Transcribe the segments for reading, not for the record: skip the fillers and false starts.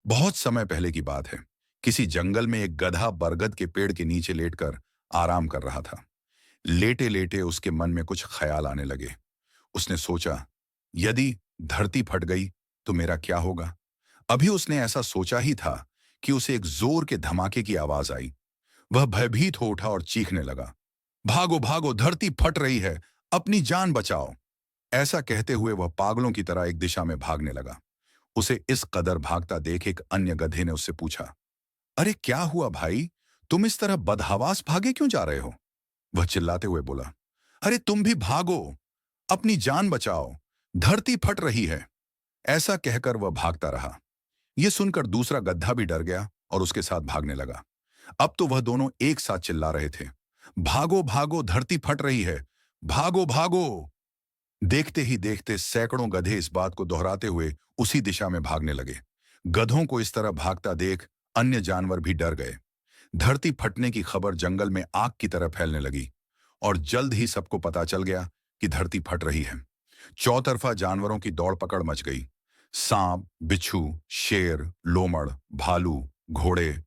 बहुत समय पहले की बात है। किसी जंगल में एक गधा बरगद के पेड़ के नीचे लेटकर आराम कर रहा था। लेटे लेटे उसके मन में कुछ ख्याल आने लगे। उसने सोचा, यदि धरती फट गई तो मेरा क्या होगा। अभी उसने ऐसा सोचा ही था कि उसे एक जोर के धमाके की आवाज आई। वह भयभीत हो उठा और चीखने लगा, भागो भागो, धरती फट रही है, अपनी जान बचाओ। ऐसा कहते हुए वह पागलों की तरह एक दिशा में भागने लगा। उसे इस कदर भागता देख एक अन्य गधे ने उससे पूछा, अरे क्या हुआ भाई, तुम इस तरह बदहवास भागे क्यों जा रहे हो। वह चिल्लाते हुए बोला, अरे तुम भी भागो, अपनी जान बचाओ, धरती फट रही है। ऐसा कहकर वह भागता रहा। यह सुनकर दूसरा गधा भी डर गया और उसके साथ भागने लगा। अब तो वह दोनों एक साथ चिल्ला रहे थे, भागो भागो, धरती फट रही है, भागो भागो। देखते ही देखते सैकड़ों गधे इस बात को दोहराते हुए उसी दिशा में भागने लगे। गधों को इस तरह भागता देख अन्य जानवर भी डर गए। धरती फटने की खबर जंगल में आग की तरह फैलने लगी और जल्द ही सबको पता चल गया कि धरती फट रही है। चौतरफा जानवरों की दौड़ पकड़ मच गई। सांप, बिच्छू, शेर, लोमड़, भालू, घोड़े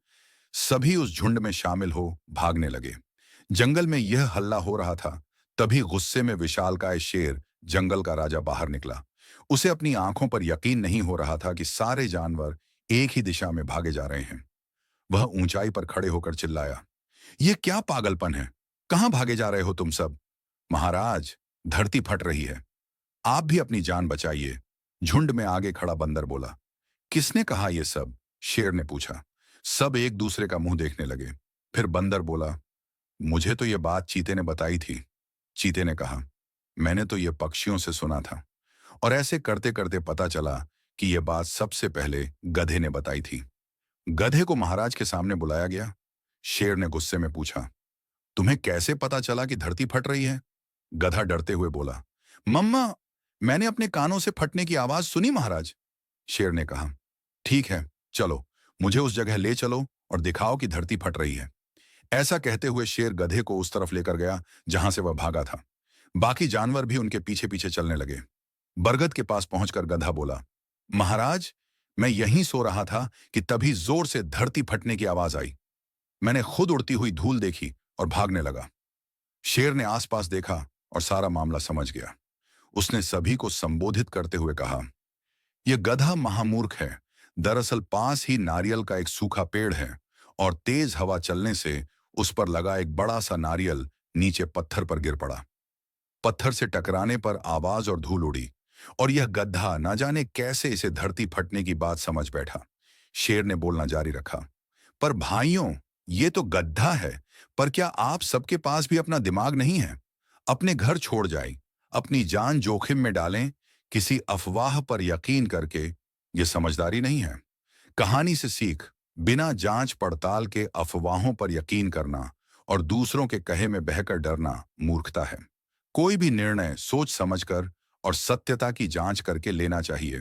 सभी उस झुंड में शामिल हो भागने लगे। जंगल में यह हल्ला हो रहा था, तभी गुस्से में विशालकाय शेर, जंगल का राजा, बाहर निकला। उसे अपनी आंखों पर यकीन नहीं हो रहा था कि सारे जानवर एक ही दिशा में भागे जा रहे हैं। वह ऊंचाई पर खड़े होकर चिल्लाया, यह क्या पागलपन है, कहां भागे जा रहे हो तुम सब। महाराज, धरती फट रही है, आप भी अपनी जान बचाइए। झुंड में आगे खड़ा बंदर बोला। किसने कहा यह सब, शेर ने पूछा। सब एक दूसरे का मुंह देखने लगे। फिर बंदर बोला, मुझे तो यह बात चीते ने बताई थी। चीते ने कहा, मैंने तो यह पक्षियों से सुना था, और ऐसे करते करते पता चला कि यह बात सबसे पहले गधे ने बताई थी। गधे को महाराज के सामने बुलाया गया। शेर ने गुस्से में पूछा, तुम्हें कैसे पता चला कि धरती फट रही है। गधा डरते हुए बोला, मम्मा, मैंने अपने कानों से फटने की आवाज सुनी महाराज। शेर ने कहा, ठीक है, चलो, मुझे उस जगह ले चलो और दिखाओ कि धरती फट रही है। ऐसा कहते हुए शेर गधे को उस तरफ लेकर गया जहां से वह भागा था। बाकी जानवर भी उनके पीछे पीछे चलने लगे। बरगद के पास पहुंचकर गधा बोला, महाराज, मैं यहीं सो रहा था कि तभी जोर से धरती फटने की आवाज आई। मैंने खुद उड़ती हुई धूल देखी और भागने लगा। शेर ने आसपास देखा और सारा मामला समझ गया। उसने सभी को संबोधित करते हुए कहा, यह गधा महामूर्ख है। दरअसल पास ही नारियल का एक सूखा पेड़ है और तेज हवा चलने से उस पर लगा एक बड़ा सा नारियल नीचे पत्थर पर गिर पड़ा। पत्थर से टकराने पर आवाज और धूल उड़ी और यह गधा ना जाने कैसे इसे धरती फटने की बात समझ बैठा। शेर ने बोलना जारी रखा, पर भाइयों, ये तो गधा है, पर क्या आप सबके पास भी अपना दिमाग नहीं है। अपने घर छोड़ जाए, अपनी जान जोखिम में डालें, किसी अफवाह पर यकीन करके, ये समझदारी नहीं है। कहानी से सीख, बिना जांच पड़ताल के अफवाहों पर यकीन करना और दूसरों के कहे में बहकर डरना मूर्खता है। कोई भी निर्णय सोच समझकर और सत्यता की जांच करके लेना चाहिए।